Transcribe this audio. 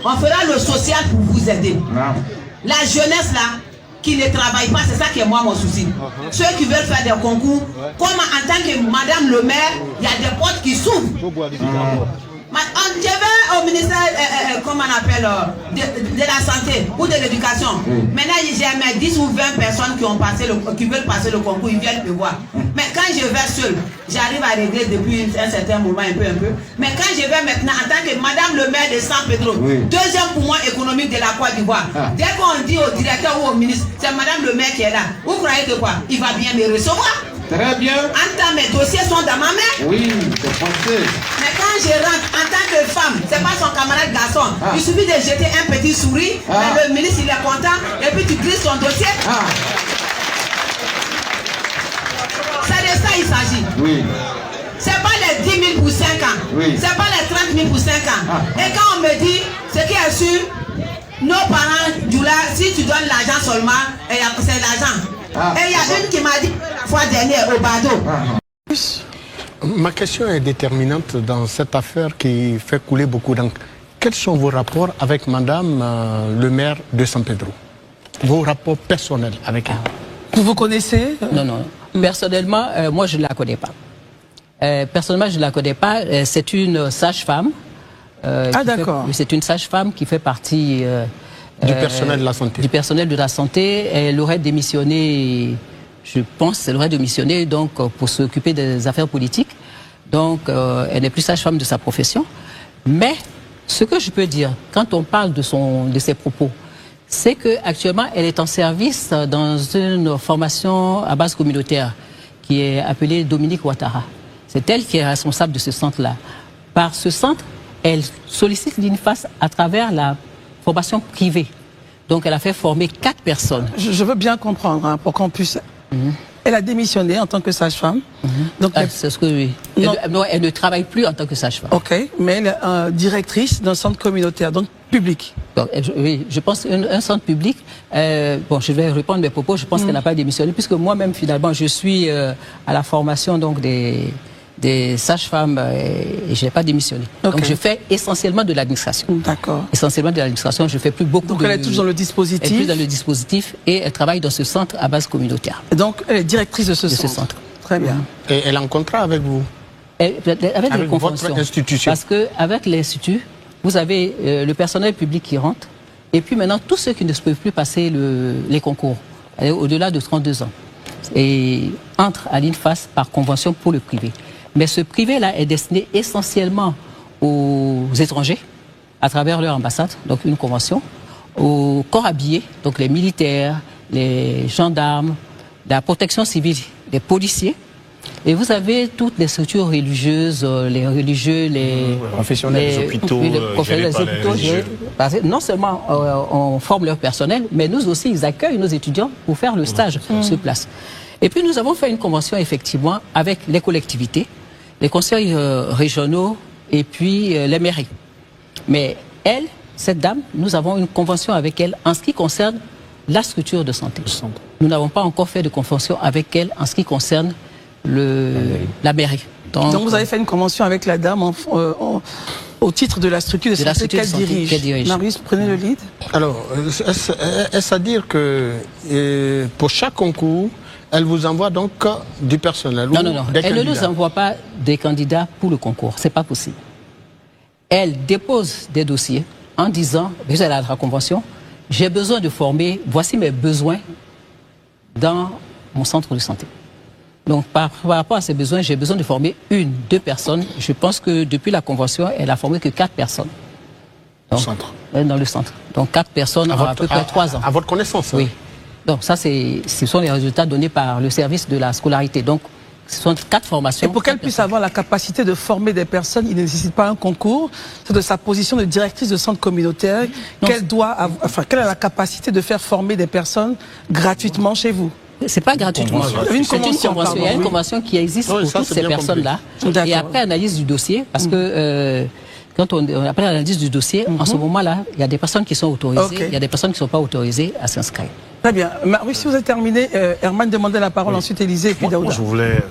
On fera le social pour vous aider. La jeunesse là, qui ne travaille pas, c'est ça qui est moi mon souci. Ceux qui veulent faire des concours, comme en tant que madame le maire, il y a des portes qui s'ouvrent. Je vais au ministère, comment on appelle, de la santé ou de l'éducation. Maintenant, j'ai 10 ou 20 personnes qui veulent passer le concours, ils viennent me voir. Mais quand je vais seul, j'arrive à régler depuis un certain moment, un peu. Mais quand je vais maintenant, en tant que madame le maire de San Pedro, deuxième poumon économique de la Côte d'Ivoire, dès qu'on dit au directeur ou au ministre, c'est madame le maire qui est là, vous croyez que quoi? Il va bien me recevoir? Très bien. En tant mes dossiers sont dans ma main. Oui, c'est français. Mais quand je rentre en tant que femme, c'est pas son camarade garçon. Il suffit de jeter un petit sourire, mais le ministre il est content, et puis tu glisses ton dossier. C'est de ça il s'agit. Oui. C'est pas les 10 000 pour 5 ans. Oui. C'est pas les 30 000 pour 5 ans. Et quand on me dit, ce qui est sûr, nos parents, si tu donnes l'argent seulement, c'est l'argent. Et il y a une qui m'a dit la fois dernière au Bado. Ma question est déterminante dans cette affaire qui fait couler beaucoup d'encre. Quels sont vos rapports avec madame le maire de San Pedro? Vos rapports personnels avec elle? Vous connaissez? Non. Personnellement, moi je ne la connais pas. Personnellement, je ne la connais pas. C'est une sage-femme. D'accord. C'est une sage-femme qui fait partie... du personnel de la santé. Du personnel de la santé. Elle aurait démissionné, je pense, elle aurait démissionné donc, pour s'occuper des affaires politiques. Donc, elle n'est plus sage-femme de sa profession. Mais, ce que je peux dire, quand on parle de ses propos, c'est qu'actuellement, elle est en service dans une formation à base communautaire qui est appelée Dominique Ouattara. C'est elle qui est responsable de ce centre-là. Par ce centre, elle sollicite l'INFAS à travers la formation privée. Donc, elle a fait former 4 personnes. Je veux bien comprendre, pour qu'on puisse... Elle a démissionné en tant que sage-femme. Donc, c'est ce que oui. Elle ne travaille plus en tant que sage-femme. Ok, mais elle est directrice d'un centre communautaire, donc public. Donc, oui, je pense un centre public. Bon, je vais répondre mes propos. Je pense qu'elle n'a pas démissionné, puisque moi-même, finalement, je suis à la formation donc des sages-femmes et je n'ai pas démissionné. Okay. Donc je fais essentiellement de l'administration. D'accord. Essentiellement de l'administration, je fais plus beaucoup donc elle est toujours dans le dispositif. Elle est plus dans le dispositif et elle travaille dans ce centre à base communautaire. Et donc elle est directrice de ce centre. Très bien. Et elle est en contrat avec vous? Avec les conventions. Votre institution. Parce qu'avec l'institut, vous avez le personnel public qui rentre et puis maintenant tous ceux qui ne peuvent plus passer les concours, au-delà de 32 ans, et entrent à l'INFAS par convention pour le privé. Mais ce privé-là est destiné essentiellement aux étrangers, à travers leur ambassade, donc une convention, aux corps habillés, donc les militaires, les gendarmes, la protection civile, les policiers. Et vous avez toutes les structures religieuses, les religieux, les professionnels, les hôpitaux, non seulement on forme leur personnel, mais nous aussi, ils accueillent nos étudiants pour faire le stage sur place. Et puis nous avons fait une convention effectivement avec les collectivités, les conseils régionaux et puis les mairies. Mais elle, cette dame, nous avons une convention avec elle en ce qui concerne la structure de santé. Nous n'avons pas encore fait de convention avec elle en ce qui concerne la mairie. Donc vous avez fait une convention avec la dame au titre de la structure de santé qu'elle dirige. Marius, prenez le lead. Alors, est-ce à dire que pour chaque concours, elle vous envoie donc du personnel? Non. Elle ne nous envoie pas des candidats pour le concours. C'est pas possible. Elle dépose des dossiers en disant, vous allez à la convention, j'ai besoin de former, voici mes besoins dans mon centre de santé. Donc, par rapport à ces besoins, j'ai besoin de former 1, 2 personnes. Je pense que depuis la convention, elle a formé que 4 personnes. Donc, dans le centre. Donc, 4 personnes en à peu près 3 ans. À votre connaissance? Oui. Donc, ça, ce sont les résultats donnés par le service de la scolarité. Donc, ce sont 4 formations. Et pour qu'elle puisse avoir la capacité de former des personnes, il ne nécessite pas un concours. C'est de sa position de directrice de centre communautaire qu'elle qu'elle a la capacité de faire former des personnes gratuitement chez vous. C'est pas gratuitement. C'est une convention. Il y a une convention qui existe pour toutes ces personnes-là. Et après analyse du dossier, parce que quand on après l'analyse du dossier, en ce moment-là, il y a des personnes qui sont autorisées, il y a des personnes qui ne sont pas autorisées à s'inscrire. Très bien. Marius, si vous avez terminé, Herman demandait la parole, ensuite Élisée et puis Daouda. Je voulais...